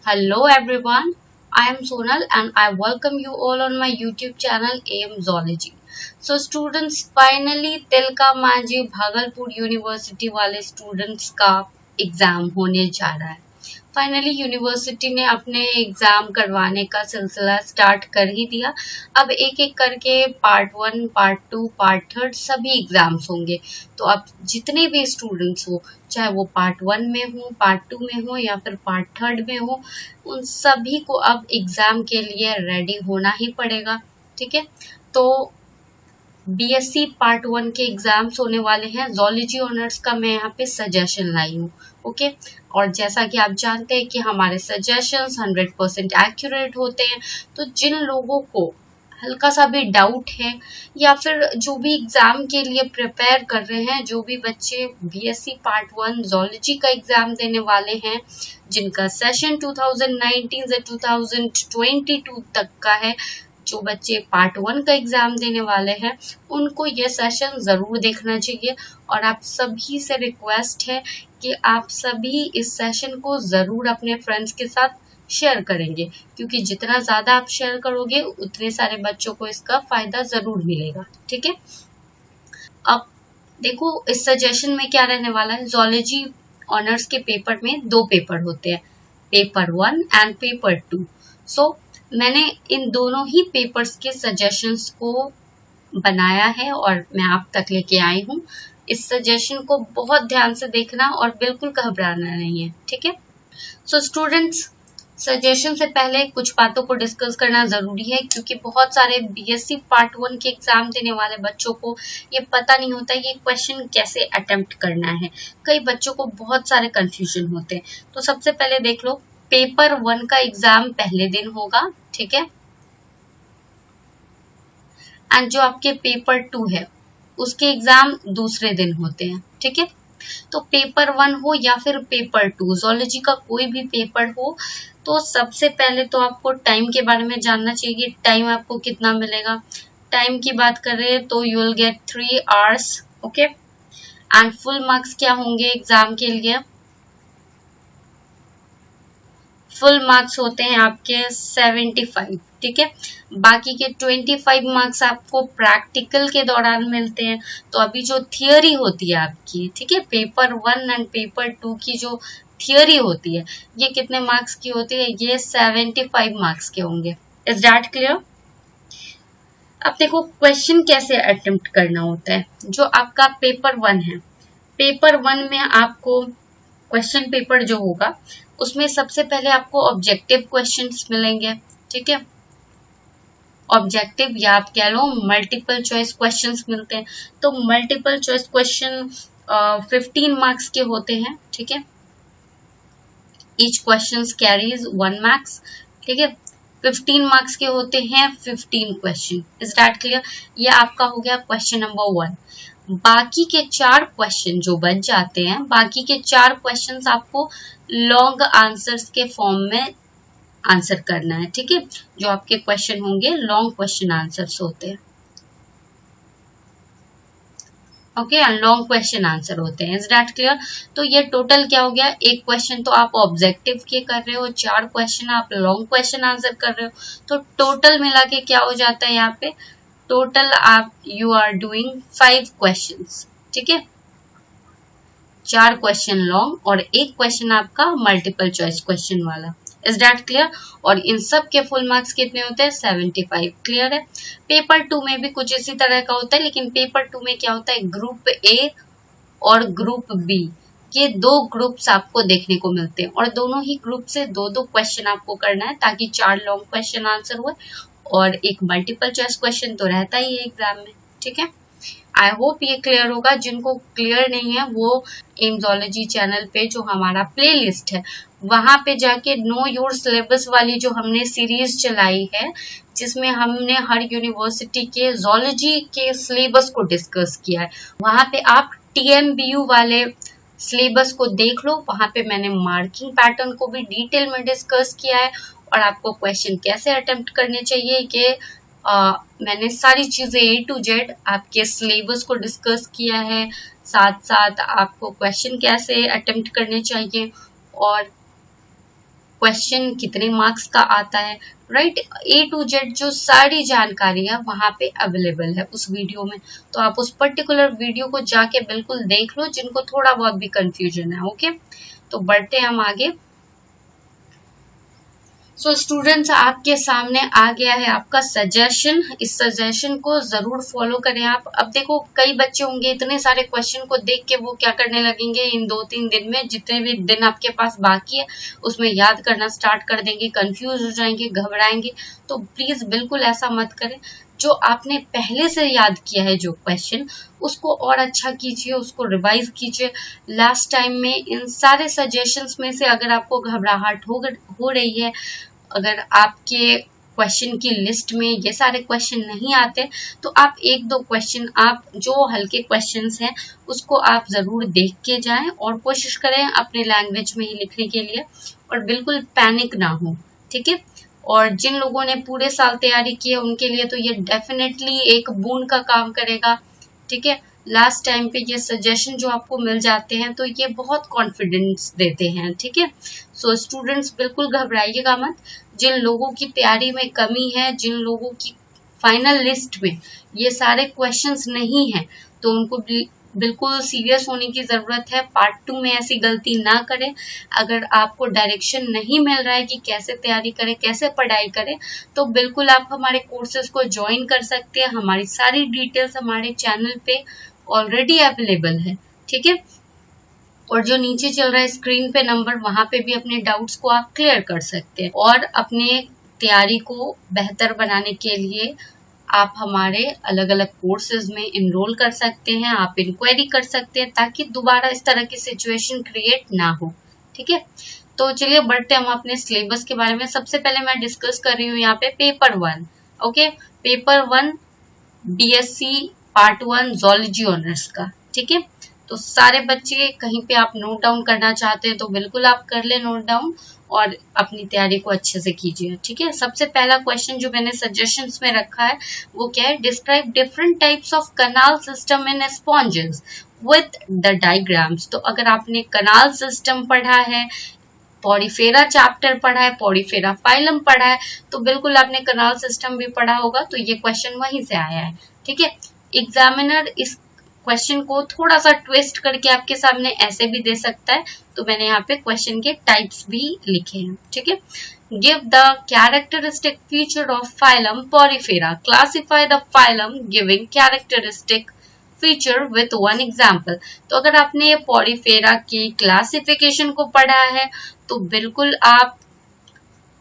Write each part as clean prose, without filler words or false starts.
Hello everyone, I am Sonal and I welcome you all on my YouTube channel AM Zoology. So students, finally Tilka Manjhi Bhagalpur university वाले students का exam होने जा रहा है। Finally university ने अपने एग्जाम करवाने का सिलसिला स्टार्ट कर ही दिया। अब एक एक करके पार्ट 1, पार्ट 2, पार्ट 3 सभी एग्जाम्स होंगे। तो अब जितने भी स्टूडेंट्स हो, चाहे वो पार्ट 1 में हो, पार्ट 2 में हो या फिर पार्ट 3 में हो, उन सभी को अब एग्जाम के लिए रेडी होना ही पड़ेगा। ठीक है, तो बीएससी पार्ट 1 के एग्जाम्स होने वाले हैं। जोलॉजी ऑनर्स का मैं यहाँ पे सजेशन लाई हूँ। ओके, और जैसा कि आप जानते हैं कि हमारे सजेशंस 100% एक्यूरेट होते हैं। तो जिन लोगों को हल्का सा भी डाउट है या फिर जो भी एग्जाम के लिए प्रिपेयर कर रहे हैं, जो भी बच्चे बीएससी पार्ट 1 जोलॉजी का एग्जाम देने वाले हैं, जिनका सेशन 2019 से 2022 तक का है, जो बच्चे पार्ट 1 का एग्जाम देने वाले हैं, उनको ये सेशन जरूर देखना चाहिए। और आप सभी से रिक्वेस्ट है कि आप सभी इस सेशन को जरूर अपने फ्रेंड्स के साथ शेयर करेंगे, क्योंकि जितना ज्यादा आप शेयर करोगे उतने सारे बच्चों को इसका फायदा जरूर मिलेगा। ठीक है, अब देखो इस सजेशन में क्या रहने वाला है। जोलॉजी ऑनर्स के पेपर में 2 पेपर होते हैं, पेपर 1 एंड पेपर 2। सो मैंने इन दोनों ही पेपर्स के सजेशंस को बनाया है और मैं आप तक लेके आई हूँ। इस सजेशन को बहुत ध्यान से देखना और बिल्कुल घबराना नहीं है। ठीक है, सो स्टूडेंट्स, सजेशन से पहले कुछ बातों को डिस्कस करना जरूरी है, क्योंकि बहुत सारे बीएससी पार्ट 1 के एग्जाम देने वाले बच्चों को ये पता नहीं होता ये क्वेश्चन कैसे अटेम्प्ट करना है। कई बच्चों को बहुत सारे कंफ्यूजन होते हैं। तो सबसे पहले देख लो, पेपर 1 का एग्जाम पहले दिन होगा। ठीक है, एंड जो आपके पेपर 2 है उसके एग्जाम दूसरे दिन होते हैं। ठीक है, तो पेपर 1 हो या फिर पेपर 2, जोलॉजी का कोई भी पेपर हो, तो सबसे पहले तो आपको टाइम के बारे में जानना चाहिए। टाइम आपको कितना मिलेगा। टाइम की बात कर रहे हैं तो you will get 3 hours. Okay, and full marks क्या होंगे एग्जाम के लिए। फुल मार्क्स होते हैं आपके 75। ठीक है, बाकी के 25 मार्क्स आपको प्रैक्टिकल के दौरान मिलते हैं। तो अभी जो थियोरी होती है आपकी, ठीक है, पेपर 1 एंड पेपर 2 की जो थियोरी होती है, ये कितने मार्क्स की होती है, ये 75 मार्क्स के होंगे। Is that clear. अब देखो क्वेश्चन कैसे अटेम्प्ट करना होता है। जो आपका पेपर 1 है, पेपर 1 में आपको क्वेश्चन पेपर जो होगा उसमें सबसे पहले आपको ऑब्जेक्टिव क्वेश्चंस मिलेंगे। ठीक है, ऑब्जेक्टिव या आप कह लो मल्टीपल चॉइस क्वेश्चंस मिलते हैं। तो मल्टीपल चॉइस क्वेश्चन 15 मार्क्स के होते हैं। ठीक है, ईच क्वेश्चन कैरीज 1 मार्क्स। ठीक है, 15 मार्क्स के होते हैं 15 क्वेश्चन। Is that clear. ये आपका हो गया क्वेश्चन नंबर 1। बाकी के 4 क्वेश्चन जो बच जाते हैं, बाकी के 4 क्वेश्चंस आपको लॉन्ग आंसर्स के फॉर्म में आंसर करना है। ठीक है, जो आपके क्वेश्चन होंगे लॉन्ग क्वेश्चन आंसर्स होते हैं। ओके, लॉन्ग क्वेश्चन आंसर होते हैं। Is that clear. तो ये टोटल क्या हो गया, एक क्वेश्चन तो आप ऑब्जेक्टिव के कर रहे हो, 4 क्वेश्चन आप लॉन्ग क्वेश्चन आंसर कर रहे हो। तो टोटल मिला के क्या हो जाता है यहाँ पे, टोटल आप यू आर डूइंग 5 क्वेश्चंस। ठीक है, 4 क्वेश्चन लॉन्ग और एक क्वेश्चन आपका मल्टीपल चॉइस क्वेश्चन वाला। Is that clear. और इन सब के फुल मार्क्स कितने होते हैं, 75। क्लियर है। पेपर 2 में भी कुछ इसी तरह का होता है, लेकिन पेपर 2 में क्या होता है, ग्रुप ए और ग्रुप बी, ये 2 ग्रुप्स आपको देखने को मिलते हैं और दोनों ही ग्रुप से 2-2 क्वेश्चन आपको करना है, ताकि 4 लॉन्ग क्वेश्चन आंसर हुए और एक मल्टीपल चॉइस क्वेश्चन तो रहता ही है एग्जाम में। ठीक है, आई होप ये क्लियर होगा। जिनको क्लियर नहीं है वो एम जोलॉजी चैनल पे जो हमारा प्लेलिस्ट है वहां पे जाके नो योर सिलेबस वाली जो हमने सीरीज चलाई है, जिसमें हमने हर यूनिवर्सिटी के जोलॉजी के सिलेबस को डिस्कस किया है, वहां पे आप टीएमबीयू वाले सिलेबस को देख लो। वहां पे मैंने मार्किंग पैटर्न को भी डिटेल में डिस्कस किया है और आपको क्वेश्चन कैसे अटेम्प्ट करने चाहिए कि मैंने सारी चीजें A to Z आपके सिलेबस को डिस्कस किया है, साथ साथ आपको क्वेश्चन कैसे अटेम्प्ट करने चाहिए और क्वेश्चन कितने मार्क्स का आता है, राइट, A to Z जो सारी जानकारी है वहां पे अवेलेबल है उस वीडियो में। तो आप उस पर्टिकुलर वीडियो को जाके बिल्कुल देख लो जिनको थोड़ा बहुत भी कंफ्यूजन है। ओके, तो बढ़ते हैं हम आगे। सो स्टूडेंट्स, आपके सामने आ गया है आपका सजेशन। इस सजेशन को जरूर फॉलो करें आप। अब देखो, कई बच्चे होंगे इतने सारे क्वेश्चन को देख के वो क्या करने लगेंगे, इन 2-3 दिन में जितने भी दिन आपके पास बाकी है उसमें याद करना स्टार्ट कर देंगे, कंफ्यूज हो जाएंगे, घबराएंगे। तो प्लीज बिल्कुल ऐसा मत करें। जो आपने पहले से याद किया है जो क्वेश्चन, उसको और अच्छा कीजिए, उसको रिवाइज कीजिए। लास्ट टाइम में इन सारे सजेशंस में से अगर आपको घबराहट हो रही है, अगर आपके क्वेश्चन की लिस्ट में ये सारे क्वेश्चन नहीं आते, तो आप 1-2 क्वेश्चन, आप जो हल्के क्वेश्चंस हैं उसको आप जरूर देख के जाएं और कोशिश करें अपने लैंग्वेज में ही लिखने के लिए, और बिल्कुल पैनिक ना हो, ठीक है। और जिन लोगों ने पूरे साल तैयारी की है उनके लिए तो ये डेफिनेटली एक बून का काम करेगा, ठीक है। लास्ट टाइम पे ये सजेशन जो आपको मिल जाते हैं तो ये बहुत कॉन्फिडेंस देते हैं, ठीक है। सो स्टूडेंट्स, बिल्कुल घबराइएगा मत। जिन लोगों की तैयारी में कमी है, जिन लोगों की फाइनल लिस्ट में ये सारे क्वेश्चंस नहीं है, तो उनको बिल्कुल सीरियस होने की जरूरत है। पार्ट 2 में ऐसी गलती ना करें। अगर आपको डायरेक्शन नहीं मिल रहा है कि कैसे तैयारी करें, कैसे पढ़ाई करें, तो बिल्कुल आप हमारे कोर्सेज को ज्वाइन कर सकते हैं। हमारी सारी डिटेल्स हमारे चैनल पे ऑलरेडी अवेलेबल है, ठीक है। और जो नीचे चल रहा है स्क्रीन पे नंबर, वहां पे भी अपने डाउट्स को आप क्लियर कर सकते हैं। और अपने तैयारी को बेहतर बनाने के लिए आप हमारे अलग अलग कोर्सेज में इनरोल कर सकते हैं, आप इंक्वायरी कर सकते हैं, ताकि दोबारा इस तरह की सिचुएशन क्रिएट ना हो, ठीक है। तो चलिए बढ़ते हम अपने सिलेबस के बारे में। सबसे पहले मैं डिस्कस कर रही हूँ यहाँ पे paper 1। Okay, paper 1 BSc part 1 zoology honours का, ठीक है। तो सारे बच्चे कहीं पे आप नोट डाउन करना चाहते हैं तो बिल्कुल आप कर ले नोट डाउन और अपनी तैयारी को अच्छे से कीजिए, ठीक है। सबसे पहला क्वेश्चन जो मैंने सजेशंस में रखा है वो क्या है, describe different types of canal system in sponges with the diagrams. तो अगर आपने कनाल सिस्टम पढ़ा है, पॉरीफेरा चैप्टर पढ़ा है, पॉरीफेरा फाइलम पढ़ा है, तो बिल्कुल आपने कनाल सिस्टम भी पढ़ा होगा, तो ये क्वेश्चन वहीं से आया है, ठीक है। एग्जामिनर इस क्वेश्चन को थोड़ा सा ट्विस्ट करके आपके सामने ऐसे भी दे सकता है, तो मैंने यहाँ पे क्वेश्चन के टाइप्स भी लिखे हैं, ठीक है। Give the characteristic feature of phylum Porifera, classify the phylum giving characteristic feature with 1 example. तो अगर आपने पॉरीफेरा की क्लासिफिकेशन को पढ़ा है तो बिल्कुल आप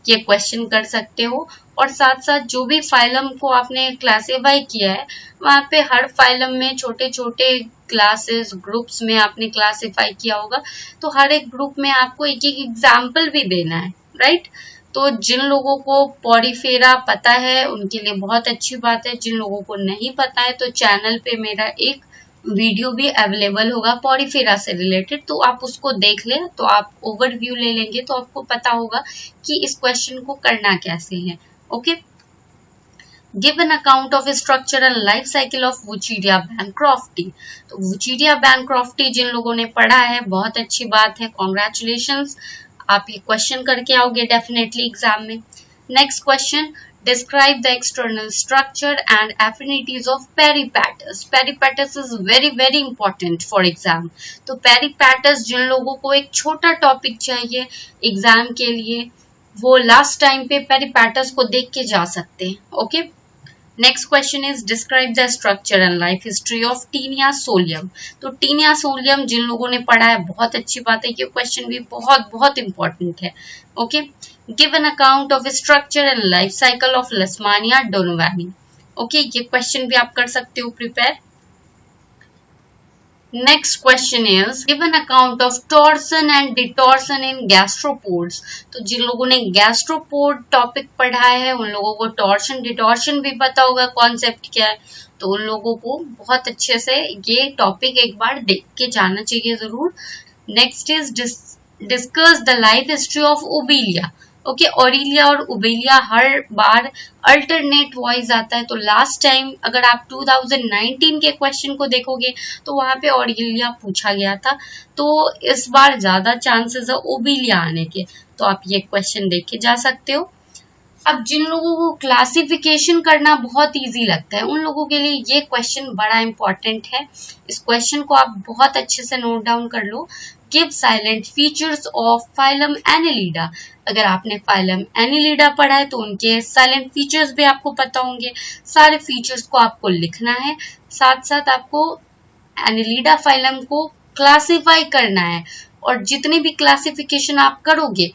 ये क्वेश्चन कर सकते हो। और साथ साथ जो भी फाइलम को आपने क्लासिफाई किया है, वहां पे हर फाइलम में छोटे छोटे क्लासेस, ग्रुप्स में आपने क्लासिफाई किया होगा, तो हर एक ग्रुप में आपको एक एक एग्जाम्पल भी देना है, राइट। तो जिन लोगों को पॉरीफेरा पता है उनके लिए बहुत अच्छी बात है, जिन लोगों को नहीं पता है तो चैनल पे मेरा एक वीडियो भी अवेलेबल होगा पॉरीफेरा से रिलेटेड, तो आप उसको देख लें, तो आप ओवरव्यू ले लेंगे तो आपको पता होगा कि इस क्वेश्चन को करना कैसे है। Okay, give an account of structure and life cycle of Wuchereria bancrofti. तो वुचीरिया बैंक्रॉफ्टी जिन लोगों ने पढ़ा है, बहुत अच्छी बात है, कॉन्ग्रेचुलेशंस, आप ये क्वेश्चन करके आओगे डेफिनेटली एग्जाम में। Next question, describe the external structure and affinities of peripatus. Peripatus is very important for exam. तो peripatus जिन लोगों को एक छोटा टॉपिक चाहिए एग्जाम के लिए, वो लास्ट टाइम पे peripatus को देख के जा सकते हैं, okay. Next question is describe the structure and life history of taenia solium. तो टीनिया सोलियम जिन लोगों ने पढ़ा है, बहुत अच्छी बात है, ये क्वेश्चन भी बहुत इंपॉर्टेंट है, okay. Give an account of structure and life cycle of Leishmania donovani. Okay, ये क्वेश्चन भी आप कर सकते हो prepare. Next question is give an account of torsion and detorsion in gastropods. तो जिन लोगों ने गैस्ट्रोपोड टॉपिक पढ़ा है उन लोगों को टॉर्सन डिटॉर्सन भी पता होगा कॉन्सेप्ट क्या है, तो उन लोगों को बहुत अच्छे से ये टॉपिक एक बार देख के जाना चाहिए जरूर। Next is discuss the life history of Obelia. Okay, Aurelia और ओबेलिया हर बार अल्टरनेट वॉइस आता है। तो लास्ट टाइम अगर आप 2019 के क्वेश्चन को देखोगे तो वहां पे ऑरेलिया पूछा गया था, तो इस बार ज्यादा चांसेस है ओबेलिया आने के। तो आप ये क्वेश्चन देख के जा सकते हो। अब जिन लोगों को क्लासिफिकेशन करना बहुत इजी लगता है उन लोगों के लिए ये क्वेश्चन बड़ा इंपॉर्टेंट है। इस क्वेश्चन को आप बहुत अच्छे से नोट डाउन कर लो। Give salient features of phylum Annelida. अगर आपने फाइलम एनिलिडा पढ़ा है तो उनके साइलेंट फीचर्स भी आपको पता होंगे। सारे फीचर्स को आपको लिखना है, साथ साथ आपको एनिलिडा फाइलम को क्लासिफाई करना है, और जितनी भी क्लासिफिकेशन आप करोगे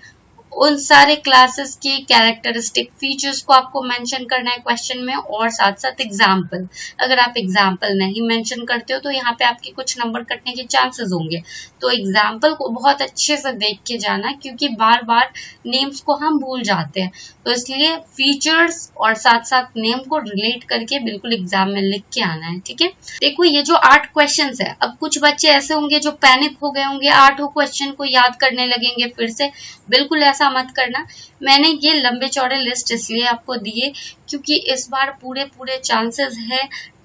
उन सारे क्लासेस के कैरेक्टरिस्टिक फीचर्स को आपको मेंशन करना है क्वेश्चन में, और साथ साथ एग्जाम्पल। अगर आप एग्जाम्पल नहीं मेंशन करते हो तो यहाँ पे आपके कुछ नंबर कटने के चांसेस होंगे। तो एग्जाम्पल को बहुत अच्छे से देख के जाना, क्योंकि बार बार नेम्स को हम भूल जाते हैं, तो इसलिए फीचर्स और साथ साथ नेम को रिलेट करके बिल्कुल एग्जाम में लिख के आना है। ठीक है, देखो ये जो 8 क्वेश्चन है, अब कुछ बच्चे ऐसे होंगे जो पैनिक हो गए होंगे, 8 क्वेश्चन को याद करने लगेंगे फिर से। बिल्कुल ऐसा मत करना। मैंने ये लंबे चौड़े लिस्ट इसलिए आपको दिए क्योंकि इस बार पूरे चांसेस है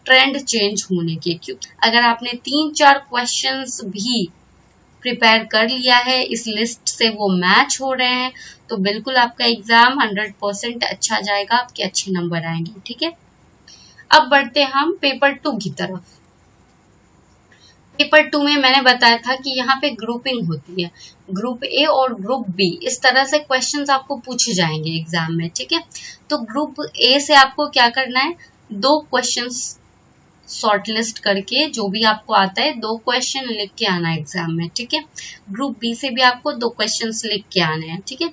ट्रेंड चेंज होने के। क्योंकि अगर आपने 3-4 क्वेश्चंस भी प्रिपेयर कर लिया है, इस लिस्ट से वो मैच हो रहे हैं, तो बिल्कुल आपका एग्जाम 100% अच्छा जाएगा, आपके अच्छे नंबर आएंगे। ठीक है, अब बढ़ते हम पेपर 2 की तरफ। पेपर 2 में मैंने बताया था कि यहाँ पे ग्रुपिंग होती है, ग्रुप ए और ग्रुप बी, इस तरह से क्वेश्चंस आपको पूछे जाएंगे एग्जाम में। ठीक है, तो ग्रुप ए से आपको क्या करना है, 2 क्वेश्चंस शॉर्टलिस्ट करके जो भी आपको आता है 2 क्वेश्चन लिख के आना है एग्जाम में। ठीक है, ग्रुप बी से भी आपको 2 क्वेश्चंस लिख के आने हैं। ठीक है,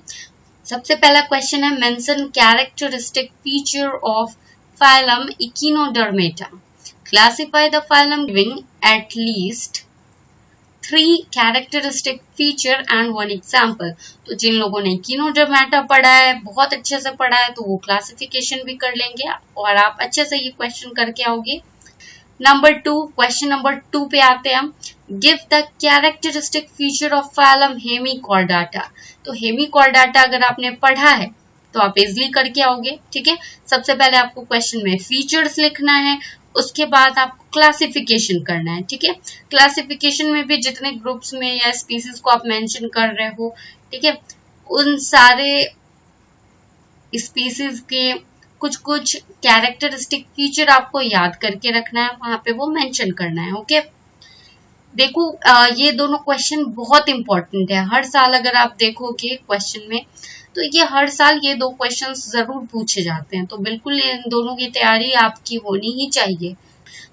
सबसे पहला क्वेश्चन है mention characteristic feature of phylum Echinodermata. Classify the phylum giving at least 3 characteristic feature and 1 example। तो जिन लोगों ने इकिनोडर्मेटा पढ़ा है, बहुत अच्छे से पढ़ा है, तो वो क्लासिफिकेशन भी कर लेंगे और आप अच्छे से ये क्वेश्चन करके आओगे। नंबर 2, क्वेश्चन नंबर 2 पे आते हैं हम। Give the characteristic feature of phylum Hemichordata. तो हेमिकॉर्डाटा अगर आपने पढ़ा है तो आप इजिली करके आओगे। ठीक है, सबसे पहले आपको क्वेश्चन में फीचर्स लिखना है, उसके बाद आपको क्लासिफिकेशन करना है। ठीक है, क्लासिफिकेशन में भी जितने ग्रुप्स में या स्पीसीज को आप मेंशन कर रहे हो, ठीक है, उन सारे स्पीसीज के कुछ कुछ कैरेक्टरिस्टिक फीचर आपको याद करके रखना है, वहां पे वो मेंशन करना है। ओके, देखो ये दोनों क्वेश्चन बहुत इंपॉर्टेंट है। हर साल अगर आप देखोगे क्वेश्चन में तो ये हर साल ये 2 क्वेश्चंस जरूर पूछे जाते हैं, तो बिल्कुल इन दोनों की तैयारी आपकी होनी ही चाहिए।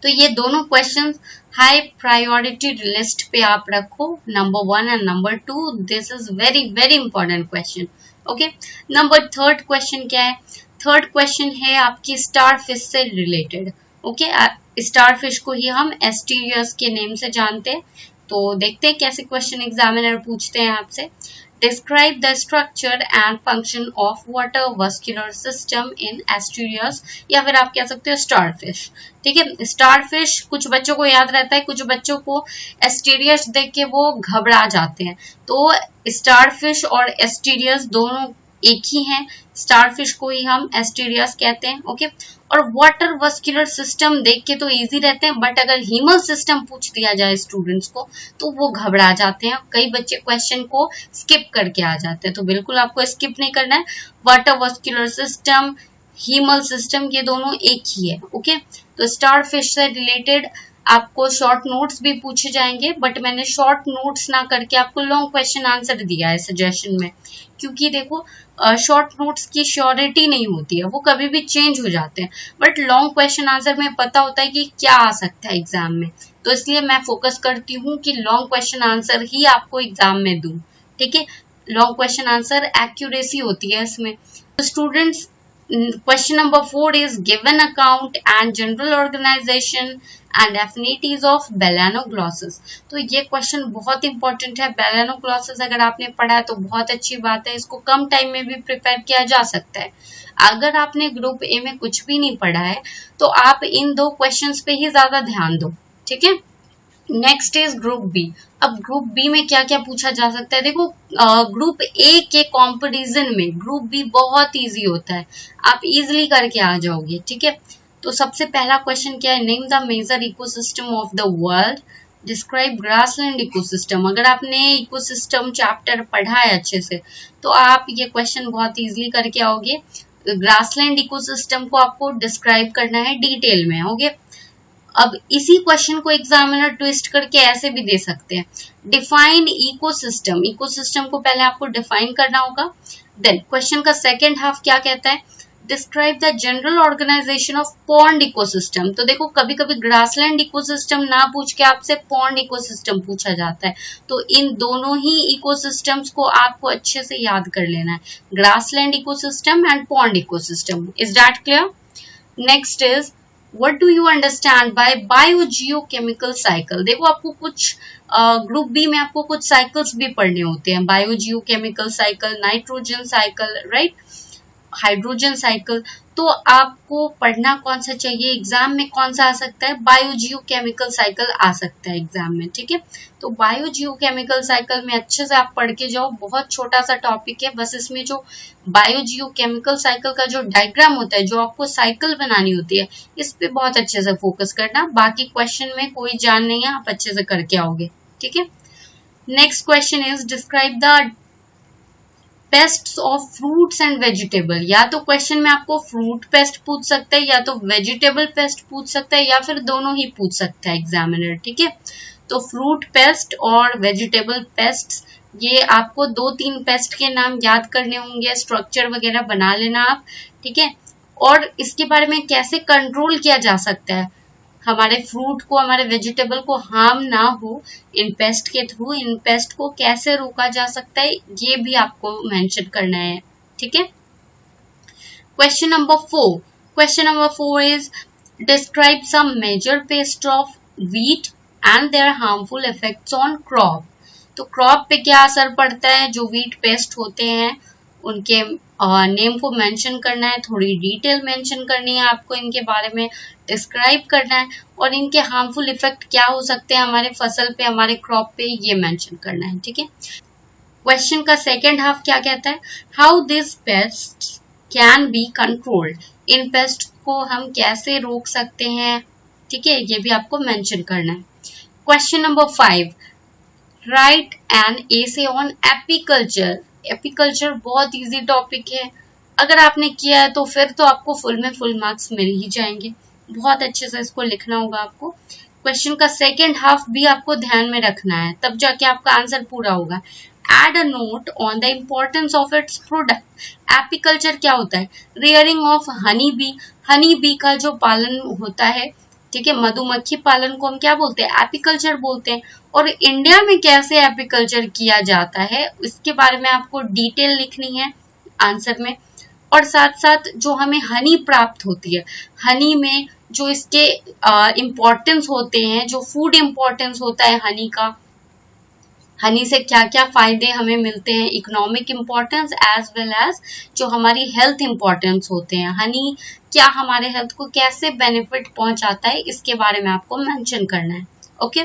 तो ये दोनों क्वेश्चंस हाई प्रायोरिटी लिस्ट पे आप रखो, number 1 and number 2। This is very very important question. Okay, number 3 question क्या है, 3 क्वेश्चन है आपकी स्टार फिश से रिलेटेड। ओके, स्टार फिश को ही हम एस्टीरियस के नेम से जानते हैं। तो देखते हैं कैसे क्वेश्चन एग्जामिनर पूछते हैं आपसे। Describe the structure and function of water vascular system in Asturias, या फिर आप कह सकते हो starfish। ठीक है, starfish कुछ बच्चों को याद रहता है, कुछ बच्चों को Asturias देख के वो घबरा जाते हैं। तो starfish और Asturias दोनों एक ही हैं, स्टारफिश को ही हम एस्टीरियस कहते हैं। ओके, और वाटर वस्कुलर सिस्टम देख के तो इजी रहते हैं, बट अगर हीमल सिस्टम पूछ दिया जाए स्टूडेंट्स को तो वो घबरा जाते हैं, कई बच्चे क्वेश्चन को स्किप करके आ जाते हैं। तो बिल्कुल आपको स्किप नहीं करना है। Water vascular system, haemal system, ये दोनों एक ही है। ओके, तो स्टारफिश से रिलेटेड आपको शॉर्ट नोट्स भी पूछे जाएंगे, बट मैंने शॉर्ट नोट्स ना करके आपको लॉन्ग क्वेश्चन आंसर दिया है सजेशन में, क्योंकि देखो शॉर्ट नोट्स की श्योरिटी नहीं होती है, वो कभी भी चेंज हो जाते हैं, बट लॉन्ग क्वेश्चन आंसर में पता होता है कि क्या आ सकता है एग्जाम में। तो इसलिए मैं फोकस करती हूँ कि लॉन्ग क्वेश्चन आंसर ही आपको एग्जाम में दूं। ठीक है, लॉन्ग क्वेश्चन आंसर एक्यूरेसी होती है इसमें। तो students, question number 4 is given account and general organization and affinities of Balanoglossus। तो ये क्वेश्चन बहुत इंपॉर्टेंट है। Balanoglossus अगर आपने पढ़ा है तो बहुत अच्छी बात है, इसको कम टाइम में भी प्रिपेयर किया जा सकता है। अगर आपने ग्रुप ए में कुछ भी नहीं पढ़ा है तो आप इन 2 क्वेश्चंस पे ही ज्यादा ध्यान दो। ठीक है, नेक्स्ट इज ग्रुप बी। अब ग्रुप बी में क्या क्या पूछा जा सकता है, देखो ग्रुप ए के कंपैरिजन में ग्रुप बी बहुत इजी होता है, आप इजीली करके आ जाओगे, ठीक है। तो सबसे पहला क्वेश्चन क्या है, name the major ecosystem of the world, describe grassland ecosystem. अगर आपने इकोसिस्टम चैप्टर पढ़ा है अच्छे से तो आप ये क्वेश्चन बहुत इजीली करके आओगे। ग्रासलैंड इकोसिस्टम को आपको डिस्क्राइब करना है डिटेल में, ओके। अब इसी क्वेश्चन को एग्जामिनर ट्विस्ट करके ऐसे भी दे सकते हैं, डिफाइन इकोसिस्टम। इकोसिस्टम को पहले आपको डिफाइन करना होगा। देन क्वेश्चन का सेकंड हाफ क्या कहता है, describe the general organisation of pond ecosystem. तो देखो कभी कभी ग्रासलैंड इकोसिस्टम ना पूछ के आपसे पॉन्ड इकोसिस्टम पूछा जाता है, तो इन दोनों ही इकोसिस्टम्स को आपको अच्छे से याद कर लेना है, grassland ecosystem and pond ecosystem. Is that clear? Next is What do you understand by biogeochemical cycle? देखो आपको कुछ ग्रुप बी में आपको कुछ साइकिल्स भी पढ़ने होते हैं, biogeochemical cycle, nitrogen cycle, right, hydrogen cycle. तो आपको पढ़ना कौन सा चाहिए, एग्जाम में कौन सा आ सकता है, बायोजियोकेमिकल साइकिल आ सकता है एग्जाम में, ठीक है। तो बायोजियोकेमिकल साइकिल में अच्छे से आप पढ़ के जाओ, बहुत छोटा सा टॉपिक है, बस इसमें जो बायोजियोकेमिकल साइकिल का जो डायग्राम होता है, जो आपको साइकिल बनानी होती है, इस पे बहुत अच्छे से फोकस करना, बाकी क्वेश्चन में कोई जान नहीं है, आप अच्छे से करके आओगे, ठीक है। Next question is describe the pests of fruits and vegetable. या तो क्वेश्चन में आपको फ्रूट पेस्ट पूछ सकता है, या तो वेजिटेबल पेस्ट पूछ सकता है, या फिर दोनों ही पूछ सकता है एग्जामिनर, ठीक है। तो फ्रूट पेस्ट और वेजिटेबल पेस्ट, ये आपको 2-3 पेस्ट के नाम याद करने होंगे, स्ट्रक्चर वगैरह बना लेना आप, ठीक है। और इसके बारे में कैसे कंट्रोल किया जा सकता है, हमारे फ्रूट को, हमारे वेजिटेबल को हार्म ना हो इन पेस्ट के थ्रू, इन पेस्ट को कैसे रोका जा सकता है, ये भी आपको मेंशन करना है, ठीक है। Question number 4, question number 4 is describe some major pest of wheat and their harmful effects on crop. तो क्रॉप पे क्या असर पड़ता है, जो व्हीट पेस्ट होते हैं उनके नेम को मेंशन करना है, थोड़ी डिटेल मेंशन करनी है आपको, इनके बारे में डिस्क्राइब करना है, और इनके हार्मफुल इफेक्ट क्या हो सकते हैं हमारे फसल पे, हमारे क्रॉप पे, ये मेंशन करना है, ठीक है। क्वेश्चन का सेकंड हाफ क्या कहता है, how this paste can be controlled. In paste को हम कैसे रोक सकते हैं, ठीक है, ये भी आपको मेंशन करना है। Question number 5, right an essay on apiculture. Apiculture बहुत इजी टॉपिक है, अगर आपने किया है तो फिर तो आपको फुल में फुल मार्क्स मिल ही जाएंगे, बहुत अच्छे से इसको लिखना होगा आपको। क्वेश्चन का सेकंड हाफ भी आपको ध्यान में रखना है, तब जाके आपका आंसर पूरा होगा। Add a note on the importance of its product. Apiculture क्या होता है, rearing of honey bee. Honey bee का जो पालन होता है, ठीक है, मधुमक्खी पालन को हम क्या बोलते हैं, एपीकल्चर बोलते हैं। और इंडिया में कैसे एपीकल्चर किया जाता है इसके बारे में आपको डिटेल लिखनी है आंसर में। और साथ साथ जो हमें हनी प्राप्त होती है, हनी में जो इसके इम्पोर्टेंस होते हैं, जो फूड इम्पोर्टेंस होता है हनी का, हनी से क्या क्या फायदे हमें मिलते हैं, economic importance as well as जो हमारी हेल्थ इम्पोर्टेंस होते हैं, हनी क्या हमारे हेल्थ को कैसे बेनिफिट पहुंचाता है, इसके बारे में आपको मेंशन करना है, okay.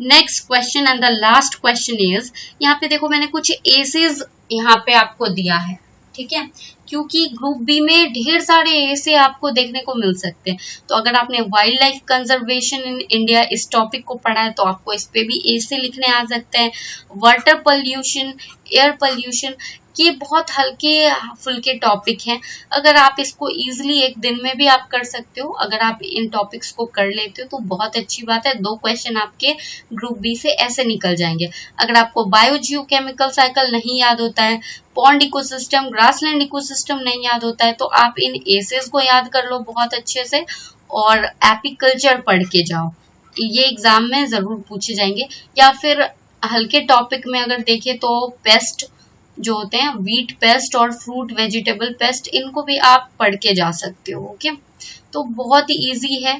Next question and the last question is, यहाँ पे देखो मैंने कुछ एसेज यहाँ पे आपको दिया है, ठीक है, क्योंकि ग्रुप बी में ढेर सारे ऐसे आपको देखने को मिल सकते हैं। तो अगर आपने wild life conservation in India इस टॉपिक को पढ़ा है तो आपको इस पे भी ऐसे लिखने आ सकते हैं। वाटर पोल्यूशन, एयर पोल्यूशन, ये बहुत हल्के फुल्के टॉपिक हैं, अगर आप इसको इजीली एक दिन में भी आप कर सकते हो, अगर आप इन टॉपिक्स को कर लेते हो तो बहुत अच्छी बात है, 2 क्वेश्चन आपके ग्रुप बी से ऐसे निकल जाएंगे। अगर आपको बायोजियोकेमिकल साइकिल नहीं याद होता है, पॉन्ड इकोसिस्टम, ग्रासलैंड इकोसिस्टम नहीं याद होता है, तो आप इन एसेस को याद कर लो बहुत अच्छे से और एपीकल्चर पढ़ के जाओ, ये एग्जाम में जरूर पूछे जाएंगे। या फिर हल्के टॉपिक में अगर देखें तो पेस्ट जो होते हैं, व्हीट पेस्ट और फ्रूट वेजिटेबल पेस्ट, इनको भी आप पढ़ के जा सकते हो, ओके। तो बहुत ही इजी है,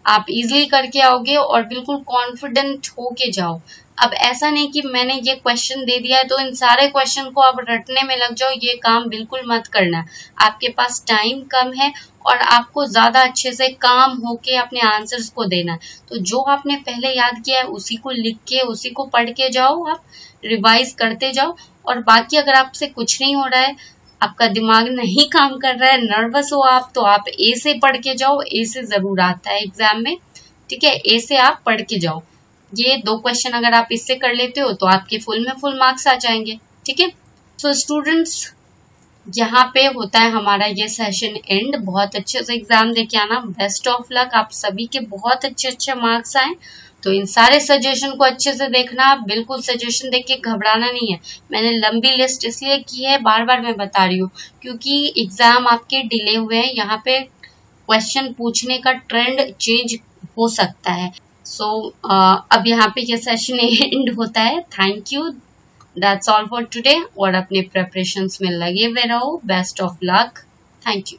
आप इजीली करके आओगे और बिल्कुल कॉन्फिडेंट होके जाओ। अब ऐसा नहीं कि मैंने ये क्वेश्चन दे दिया है तो इन सारे क्वेश्चन को आप रटने में लग जाओ, ये काम बिल्कुल मत करना। आपके पास टाइम कम है और आपको ज्यादा अच्छे से काम होके अपने आंसर्स को देना है। तो जो आपने पहले याद किया है उसी को लिख के, उसी को पढ़ के जाओ, आप रिवाइज करते जाओ। और बाकी अगर आपसे कुछ नहीं हो रहा है, आपका दिमाग नहीं काम कर रहा है, नर्वस हो आप, तो आप ए से पढ़ के जाओ। ए से जरूर आता है एग्जाम में, ठीक है। ए से आप पढ़ के जाओ। ये 2 क्वेश्चन अगर आप इससे कर लेते हो तो आपके फुल में फुल मार्क्स आ जाएंगे, ठीक है। सो स्टूडेंट्स, यहाँ पे होता है हमारा ये सेशन एंड। बहुत अच्छे से एग्जाम देके आना, बेस्ट ऑफ लक। आप सभी के बहुत अच्छे अच्छे मार्क्स आए। तो इन सारे सजेशन को अच्छे से देखना, बिल्कुल सजेशन देख के घबराना नहीं है। मैंने लंबी लिस्ट इसलिए की है, बार बार मैं बता रही हूँ, क्योंकि एग्जाम आपके डिले हुए हैं। यहाँ पे क्वेश्चन पूछने का ट्रेंड चेंज हो सकता है। सो अब यहाँ पे ये सेशन एंड होता है। Thank you, that's all for today. और अपने प्रेपरेशंस में लगे हुए रहो। Best of luck. Thank you.